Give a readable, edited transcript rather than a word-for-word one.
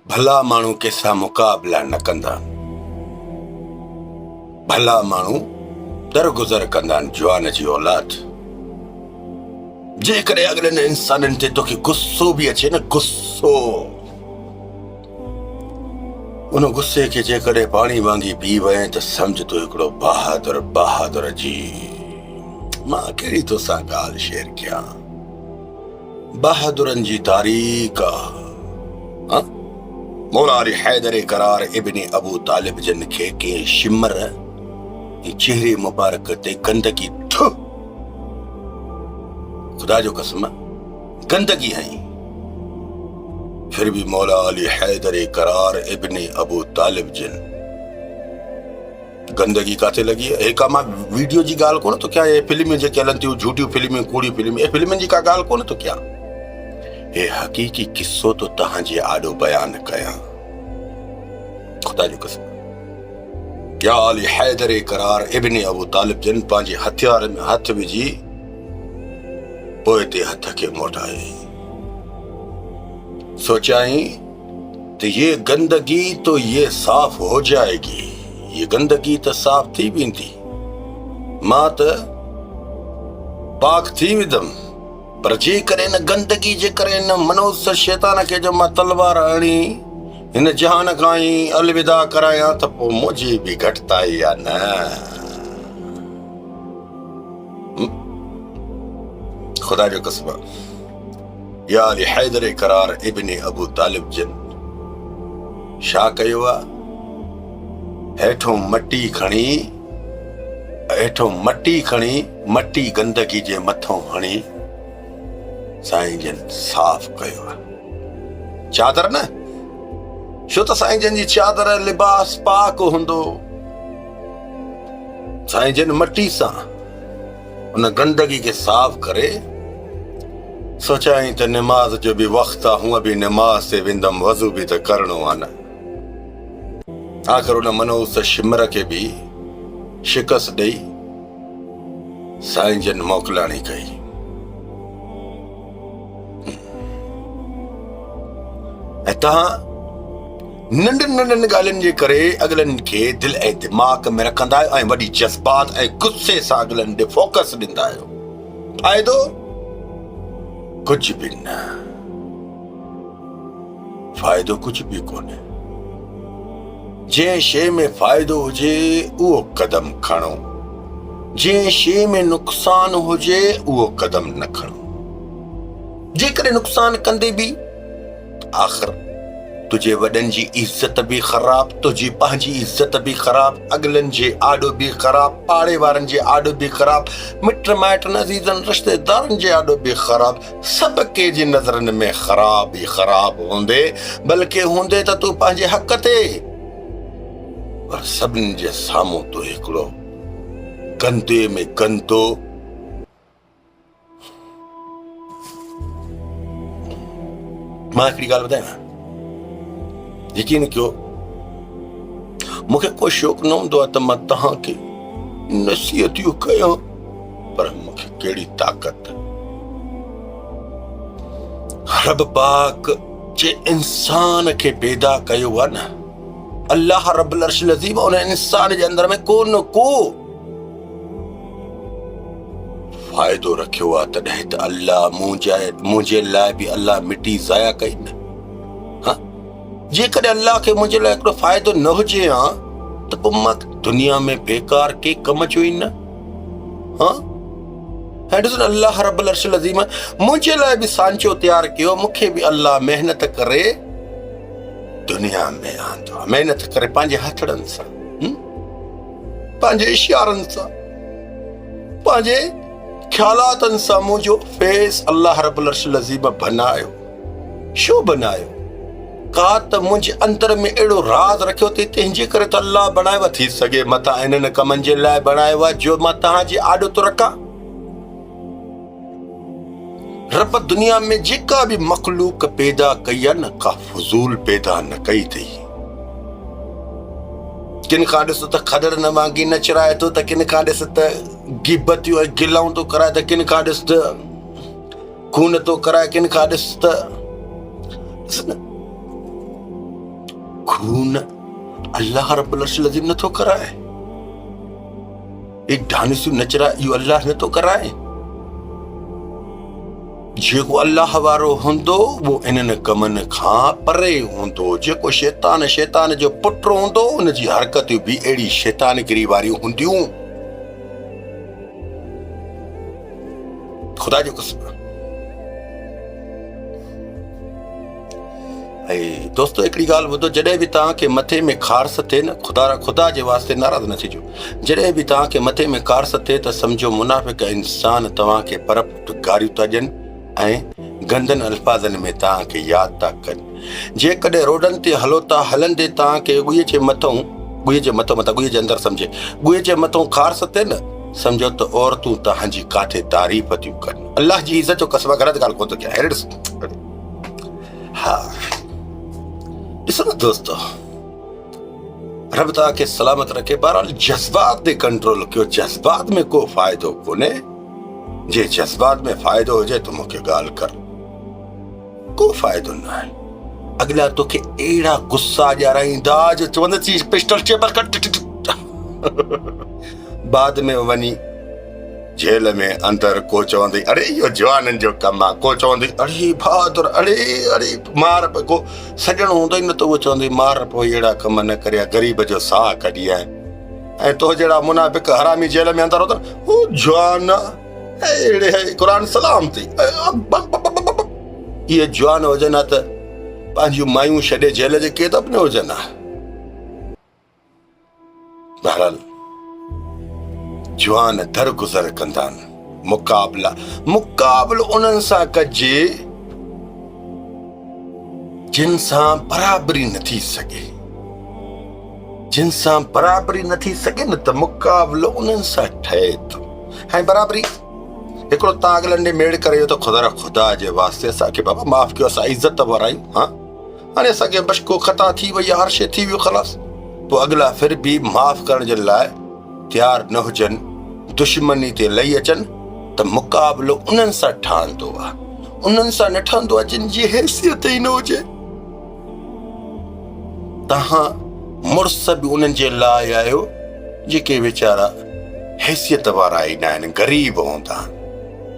भला माण्हू कंहिंसां मुक़ाबिला न कंदा, भला माण्हू दरगुज़र कंदा आहिनि जवान जी औलाद। जेकॾहिं अॻिलनि इंसाननि ते तोखे गुस्सो बि अचे न, गुस्सो, उन गुस्से खे जेकॾहिं पाणी वांगी पी वएं त सम्झ तूं हिकिड़ो बहादुर बहादुर जी। मां कहिड़ी तोसां ॻाल्हि शेयर कयां, बहादुरनि जी तारीख़ आहे। मौला अली हैदर करार इब्न अबू तालिब जन खे कंहिं शिमर चेहरे मुबारक ते गंदगी, खुदा जो कसम गंदगी हई, फिर भी मौला अली हैदर करार इब्न अबू तालिब जन गंदगी काथे लगी है। एक मां वीडियो जी ॻाल्हि कोन तो क्या, ये फिल्म जेके हलनि थियूं झूठियूं फिल्मूं कूड़ी फिल्म, ये फिल्मनि जी का ॻाल्हि कोन तो क्या, हे हक़ीक़ी किस्सो तो तव्हांजे आॾो बयान कयां, खुदा जो कसम। या अली हैदर करार इब्न अबू तालिब जन पंहिंजे हथियार में हथ विझी पोइ ते हथ खे मोटाए सोचाई तो ये गंदगी तो ये साफ हो जाएगी, ये गंदगी तो साफ थी वेंदी, मां त पाक थी वेंदम। पर जेकॾहिं न गंदगी जे करे न मनोस शैतान खे जो मां तलवार हणी हिन जहान खां ई अलविदा करायां त पोइ मुंहिंजी बि घटिताई आहे न। खुदा जो कसम, या अली हैदर करार इब्न अबू तालिब जन छा कयो आहे, हेठों मटी खणी मटी गंदगी जे मथों हणी साईं जन साफ़ कयो आहे। चादर न, छो त साईं जन जी चादर लिबास पाक हूंदो, साईं जन मटी सां उन गंदगी खे साफ़ करे सोचाई त नमाज जो भी वक्त आहे, हूअं बि नमाज ते वेंदम, वज़ू बि त करणो आहे न। आख़िर उन मनोस शिमर खे भी शिकस्त ॾेई साईं जन मोकिलाणी कई। ऐं तव्हां नंढनि नंढनि ॻाल्हियुनि जे करे अॻिलनि खे दिलि ऐं दिमाग़ में रखंदा आहियो ऐं वॾी जज़्बात ऐं गुस्से सां अॻिलनि ॾे फोकस ॾींदा आहियो। फ़ाइदो कुझु बि न, फ़ाइदो कुझु बि कोन्हे। जंहिं शइ में फ़ाइदो हुजे उहो कदम खणो, जंहिं शइ में नुक़सान हुजे उहो कदम न खणो। जेकॾहिं नुक़सान कंदे बि आख़िर तुझे वॾनि जी इज़त बि ख़राब, तुंहिंजी पंहिंजी इज़त बि ख़राब, अॻिलनि जे आॾो बि ख़राब, पाड़े वारनि जे आॾो बि ख़राब, मिट माइटनि अज़ीज़नि रिश्तेदारनि जे आॾो बि ख़राब, सभु के जी नज़रनि में ख़राब ई ख़राब हूंदे, बल्कि हूंदे त तूं पंहिंजे हक़ ते, पर सभिनी जे साम्हूं तूं हिकिड़ो गंदे में गंदो मां हिकिड़ी ॻाल्हि ॿुधायां, यकीन कयो मूंखे कोई शौक़ु न हूंदो आहे त मां तव्हांखे नसीहतियूं कयां, पर मूंखे कहिड़ी ताक़त, रब पाक जे इंसान खे पैदा कयो आहे न, अल्लाह रब्बुल अर्शिल अज़ीम उन इंसान जे अंदर में को न को फ़ाइदो रखियो आहे, तॾहिं त अल्लाह मुंहिंजे लाइ बि अल्लाह मिटी ज़ाया कई न। जेकॾहिं अल्लाह खे मुंहिंजे लाइ हिकिड़ो फ़ाइदो न हुजे हा त पोइ मां दुनिया में बेकार के कम जो ई न। अल्लाह रब्बुल अर्शिल अज़ीम मुंहिंजे लाइ बि सांचो तयारु कयो, मूंखे बि अल्लाह महिनत करे दुनिया में आंदो, महिनत करे पंहिंजे हथड़नि सां, पंहिंजे इशारनि सां, पंहिंजे ख्यालातनि सां मुंहिंजो फेस अल्लाह रब्बुल अर्शिल अज़ीम बनायो। छो बनायो? का त मुंहिंजे अंदर में अहिड़ो राज़ रखियो अथई, तंहिंजे करे त अल्लाह बणायो। थी सघे मथां इन्हनि कमनि जे लाइ बणायो आहे जो मां तव्हांजे आॾो थो रखां। रब दुनिया में जेका भी मखलूक पैदा कई आहे न, का फज़ूल पैदा न कई अथई। किन खां ॾिस त खदड़ न वांगी न चिराए थो, त किन खां ॾिस त गिबतियूं ऐं गिलाऊं थो कराए, त किन खां ॾिस त खून थो कराए, किन खां ॾिस त खून अल्लाह रब्बुल अर्शिल अज़ीम नथो कराए। एक ढानिसू नचरा इहो अल्लाह नथो कराए। जेको अल्लाह वारो हूंदो वो इन्हनि कमनि खां परे हूंदो। जेको शैतान जो पुट हूंदो उनजी हरकतूं बि अहिड़ी शैतानगिरी वारियूं हूंदियूं। ख़ुदा जो कसम। ऐं दोस्तो हिकिड़ी ॻाल्हि ॿुधो, जॾहिं बि तव्हांखे मथे में ख़ारस थिए न, ख़ुदा जे वास्ते नाराज़ न थिजो। जॾहिं बि तव्हांखे मथे में ख़ारस थिए त सम्झो मुनाफ़िक़ इंसान तव्हांखे परप गारियूं था ॾियनि ऐं गंदनि अल्फाज़नि में तव्हांखे यादि था कनि। जेकॾहिं रोडनि ते हलो था, हलंदे तव्हांखे ॻुए जे अंदरि सम्झे ॻुए जे मथां ख़ारस थिए न, सम्झो त औरतूं तव्हांजी काथे तारीफ़ थियूं कनि। अल्लाह जी इज़त जो कसम, ग़लति ॻाल्हि कोन थो कयां। हा ॾिसो न दोस्तो, रब तव्हांखे सलामत रखे। बहरहाल जज़्बात ते कंट्रोल कयो। जज़्बात में को फ़ाइदो कोन्हे। जे जज़्बात में फ़ाइदो हुजे त मूंखे ॻाल्हि कर, को फ़ाइदो न आहे। अॻिला तोखे अहिड़ा गुस्सा ॼाराईंदा जो चवंदसि पिस्टल चेबर कट। बाद में वञी जेल में अंदर को चवंदी अरे इहो जवाननि जो कमु आहे, को चवंदी अरे बहादुर, अरे मार पे, को सॼणो हूंदो ई न त उहो चवंदी मार पोइ अहिड़ा कम न करिया, ग़रीब जो साह कढी आहे। ऐं तो जहिड़ा मुनाफ़िक़ हरामी जेल में अंदर होता ओ जवान अहिड़े क़ुर सलाम थी इहे जवान हुजनि त पंहिंजूं मायूं छॾे जेल जे क़ैद में हुजनि। बहरहाल जवान दरगुज़र कंदा आहिनि। मुक़ाबिलो उन्हनि सां कजे जिन सां बराबरी न थी सघे। जिन सां बराबरी न थी सघे न त मुक़ाबिलो उन्हनि सां ठहे थो। ऐं बराबरी हिकिड़ो तव्हां अॻिलनि ॾे मेड़ करे त ख़ुदा जे वास्ते असांखे बाबा माफ़ कयो, असां इज़त वारायूं। हा हाणे असांखे बस को ख़ता थी वई, हर शइ थी वियो, ख़लास। पोइ अॻिला फिर बि माफ़ करण जे लाइ तयार न हुजनि, दुश्मनी ते लही अचनि, त मुक़ाबिलो उन्हनि सां ठहंदो आहे। उन्हनि सां न ठहंदो आहे जिन जी हैसियत ई न हुजे। तव्हां मुड़ुस बि उन्हनि जे लाइ आहियो जेके वीचारा हैसियत वारा ई न आहिनि, ग़रीब हूंदा आहिनि।